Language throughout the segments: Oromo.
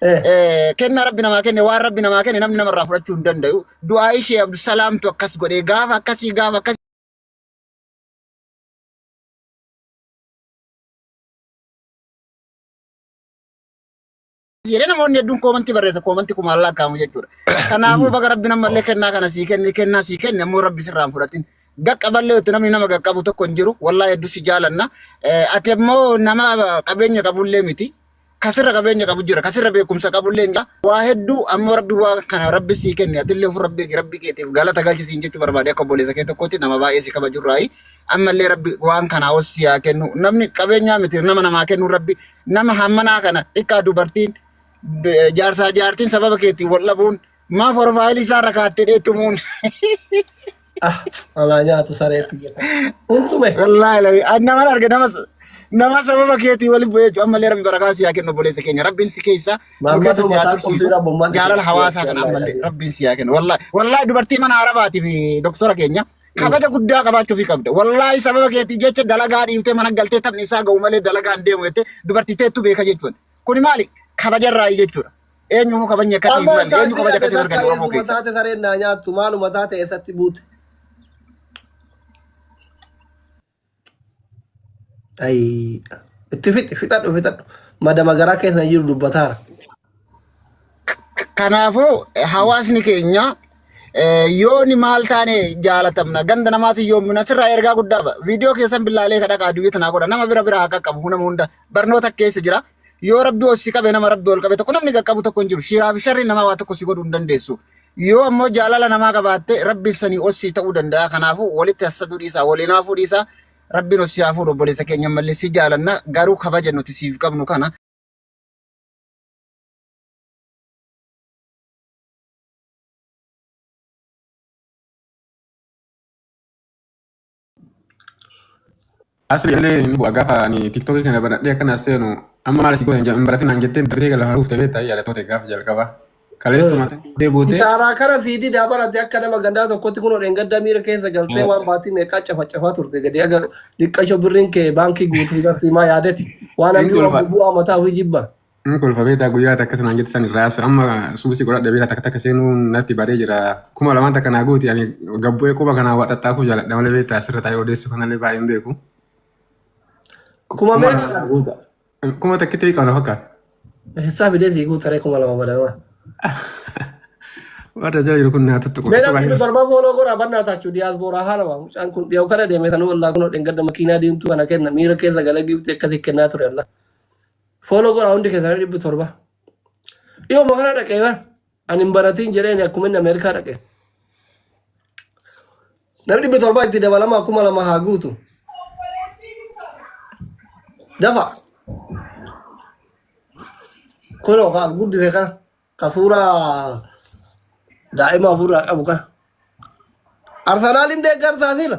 kenna rabbi namaa kenne waan rabbi namaa kenne namni namarraa fudhachuu hin danda'u. Du'aa ishee Abdusalaamtu akkas godhee gaafa akkasii jedhee namoonni hedduun koomantii barreessa koomantii kuma allaa kaamu jechuudha. Kanaafuu baga rabbi namallee kennaa kana sii kenne ammoo rabbi sirraan fudhatin. Gaqqaballee yotti namni nama gaqqabu tokko hin jiru wallahi hedduu si jaalanna. Ati ammoo nama qabeenya qabullee miti. Kasirra qabeenya qabu jira kasirra beekumsa qabullee hin waa hedduu ammoo rabbi waa kana rabbi sii kenne atillee fu rabbi keetiif galata galchisiin jechuu barbaade akka obboleessa kee tokkotti nama baay'ee si kabajurraayi. Ammallee rabbi waan kana hossi haa kennu namni qabeenyaa miti nama namaa kennu rabbi nama hammanaa kana xiqqaa dubartiin jaartiin sababa keetiin wal dhabuun maaf orfaayilii isaa rakkaattee dheettumuun. Alaa nyaatu sareetti jedha. Untume. Wallaahi nama arge nama sababa keetii waliin bu'ee jiru ammallee rabbi barakaa si haa kennu obboleessa keenya rabbiin si keessa keessa si haa tursiisu jaalala hawaasaa kana ammallee rabbiin si haa kennu wallaahi dubartii mana arabaati fi doktora keenya kabaja guddaa qabaachuu fi qabda wallaahi sababa keetii jecha dalagaa dhiiftee mana galtee taphni isaa ga'u malee dalagaa hin deemu jettee dubartii teettu beeka jechuudha kuni maali kabajarraa jechuudha eenyu kabajni akkasii maali eenyu kabaja akkasii argatu oromoo keessa. Taate sareen naa nyaattu maaluma taate eessatti buute. Ay, itti fixadhu madama garaa keessa jiru dubbataara. Kanaafuu hawaasni keenya yooni maal taane jaalatamna ganda namaati yoomina sirraa ergaa guddaa viidiyoo keessan billaalee kadhaqaa duwwii tanaa godha nama bira haa qaqqabu nama hunda barnoota keessa jira yoo rabbi osii qabe nama rabbi ol qabe tokko namni qaqqabu tokko hin jiru shiraa fi sharri nama waa tokko si godhuu hin dandeessu yoo ammoo jaalala namaa qabaatte rabbi sanii osii ta'uu danda'a kanaafuu walitti hasaduu dhiisaa waliinaafuu dhiisaa rabbiin osii hafuudhu obboleessa keenya mallee si jaalanna garuu kabaja nuti siif qabnu kana. Asli ile ni buat gafa ni TikTok kan dapat dia kena seno amma malas ikut yang berarti nangetin tadi kalau harus tapi tahu ya leto tegaf jalan kawa kalau itu mati debute Isara kara vidi dapat dia kena maganda to koti kuno dengan damir ke segalte wan bati mereka cepat turte gede agak dikasih bering ke banki guti berarti ma ya deti wana biu bu amata wujibba Kalau fabeta guya tak kesan nanget san ras amma susi korat dia tak tak kesenu nanti bare jira kuma lama tak kena guti yani gabbu ko bakana wata taku jalan dalam lebih tasir tayo desu kana le bayin beku Kuma mereka Kuma tak kita ikan haka. Sabi dia digu tare kuma lama pada mah. Wada jadi rukun na tutup. Mereka itu berapa follow kau raban nata cudi as bora hal bang. Angkut dia ukara dia metan ulah kuno dengan ada makina dia tu anak kena mira ke segala gitu ketik kena tu Allah. Follow kau round ke sana di betorba. Iyo makana ada kaya. Anim baratin jadi ni aku main Amerika ada kaya. Nanti di betorba tidak lama aku malah mahagu tu. Dapat. Kalau kau good deh kan, kasura, daima pura bukan. Arsenalin deh kan sahil.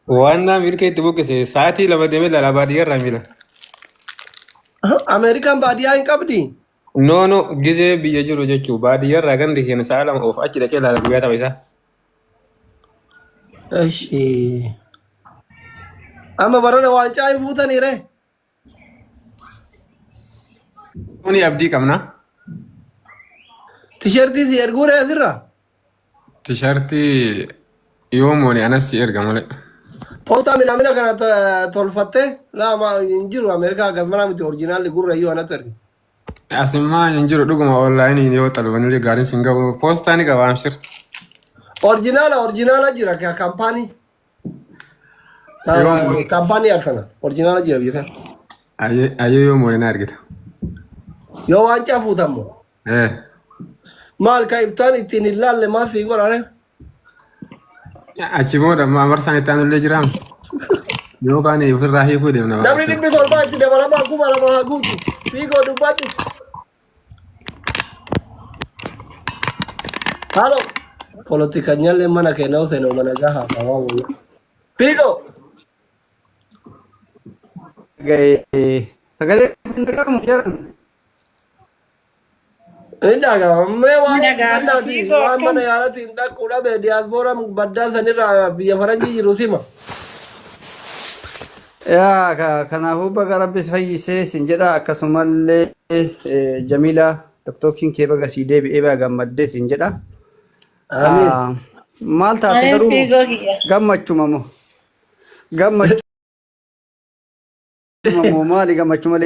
Wana mirke itu bukan sih, saat ini lama demi lah dia ramila. Amerika badia yang kapdi. No, gize biaya juru je cuba dia ragan di sini salam of aci dah kela lagu ya tak bisa. Asyik. Ama baru na wancai buta ni re. Ini abdi kamna? T-shirt ini ergure asira. T-shirt iyo mo ni anas sier gamale. Pauta mina kana tolfatte la ma injiru Amerika gazmana miti original gurra iyo anater. Asma injiru duguma online ini yo talbani le garin singa posta ni ka wamsir. Original aja ka kampani. Kampani Arsenal original aja biasa. Ayo yo mo na argita. Yo wanca futamo. Mal ka iftani tinillalle ma fi gorare. Aci mo da ma marsan itanu le jiram. Yo kan ni firrahi ku de na. Dabri di sorba ti de bala ma ku bala ma gutu. Figo dubati. Halo. Politikanya le mana ke no se no mana jaha bawa. Figo. Gay sekali kita kamu jalan. Indaga mewa nanti mana yara tindak udah be diaspora badal sanira biya faranji jirusima yaa kanaafuu baga rabbis fayyisee sin jedha akkasumallee Jamila tokkokiin kee baga sii deebi'ee baga gammaddee sin jedha. Amiin. Maal taate garuu gammachuma moo gammachuma maali gammachuma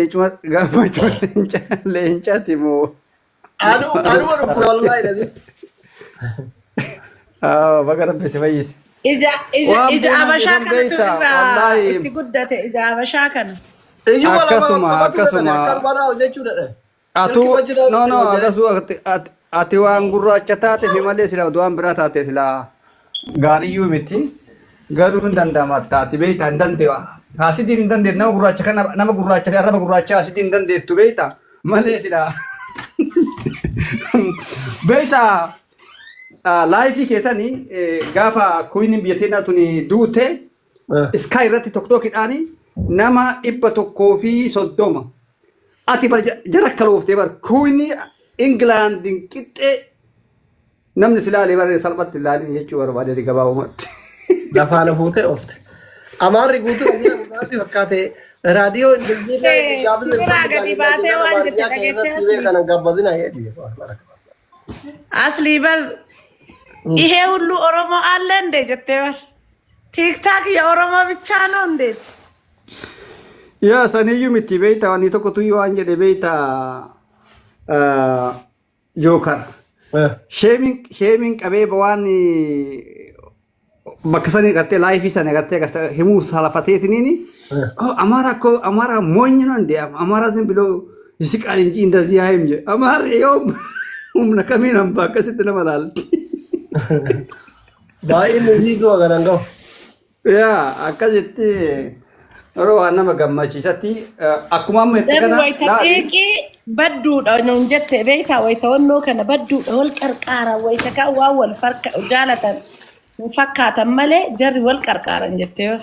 leencaati moo. Anu baru wallahi nadi. Baga rabbis fayyise. Ija abashaa kanatu irraa itti guddate ija abashaa kana. Akkasuma ati waan gurraacha taate fi malee sila waan biraa taate sila gaariyyuu miti garuu hin danda'ama taate beektaa hin dandeewa. Asitiin hin dandeettu nama gurraacha arraba gurraacha asitiin hin dandeettu beektaa malee sila beektaa. Laayifii keessanii gaafa kuyin biyya teenyaa tuni duute iskaa irratti tokkodhaani nama 130 ati bar jara kalooftee bar kuyin Englandin qixxee namni silaalee bar salphatti ilaalii jechuu barbaade gabaabumatti. Lafaana fuutee oofte. Amaarri guutuu irratti fakkaate raadiyoo Ingiliziilee gadi baatee waan jette dhageessee kana gabbadina jedhi. Asli bar ይሄ ሁሉ ኦሮሞ አለ እንዴ ጀቴበር ቲክታክ የኦሮሞ ብቻ ነው እንዴ? ያ ሰኒዩ ምቲ ቤታ ዋኒ ተቆቱ ይዋን ጀደ ቤታ ጆከር ሼሚንግ ቀቤ በዋን መከሰኒ ቀጤ ላይፍ ሰነ ቀጤ ሂሙ ሳላፋቴትኒኒ አማራ ሞኝ ነው እንዴ? አማራ ዝም ብሎ ይስቃል እንጂ እንደዚህ አይም አማራ ይውም ከሚናም ባከስት ለማላል baay'ee muuziqii wagaran gahu. Yaa akkasitti yeroo waan nama gammachiisatti akkuma amma itti kana wayita badduudha nuun jette beektaa wayita wannoo kana badduudha wal qarqaaran wayita kan waan wal jaalatan fakkaatan malee jarri wal qarqaaran jettee yoo.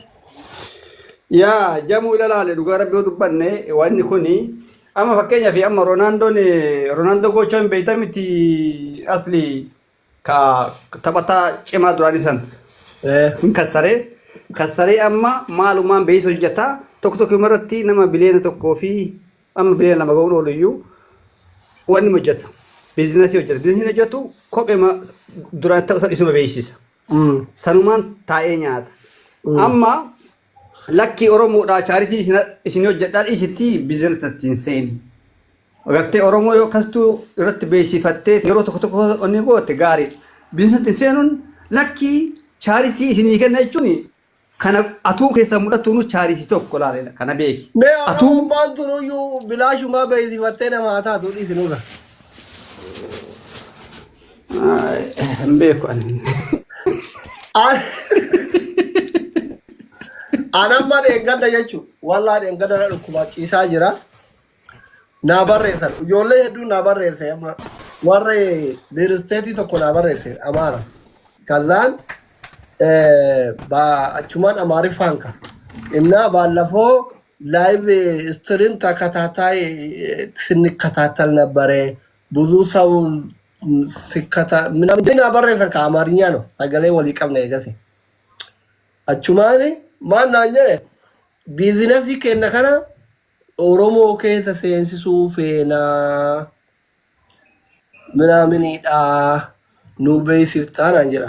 Yaa jamuu ilaalaale dhugaa rabbii dubbanne wanni kuni amma fakkeenyaaf amma Roonaaldoo gocha hin beektan miti asli ka taphata cimaa duraanii san kassaree amma maalumaan beeksisa hojjeta tokko irratti nama biliyoona tokkoo fi amma biliyoona lama ga'uun ooluyyuu wanni hojjeta biizinasii hojjetu kophee duraan ta'u isuma beeksisa sanumaan taa'ee nyaata amma lakkii Oromoodhaa chaaritii isin hojjedhaan isitti biizinasii hin seeni. Agartee Oromoo yoo akkasitu irratti beeksifattee yeroo tokko onni goote gaarii biizinasii seenuun lakkii chaaritii isinii kenna jechuun kana atuu keessaa mul'atuun chaaritii tokko laalee kana beeki. Atuu maan turuyyuu bilaashumaa beeksifattee nama haa taatu dhiisinudha. Hin beeku ani. Anamma dheengadda jechuun wallaa dheengadda dhukkubaa ciisaa jira. Na barreessan ijoollee hedduu na barreesse warri diristeetii tokko na barreesse Amaara. Kazaan achumaan Amaariffaan ka innaa baallafoo ላይቭ ስትሪም ተከታታይ ስንከታተል ነበረ። ብዙ ሰው ምናምን አበረፈን ከአማርኛ ነው ሰገሌ ወሊቀም ነው የገሴ አቹማኔ ማናኘ ቢዝነስ ከነከና ኦሮሞ ከሰ ሴንሲሱ ፌና ምናምን ዳ ኑቤ ሲፍታን አንጀራ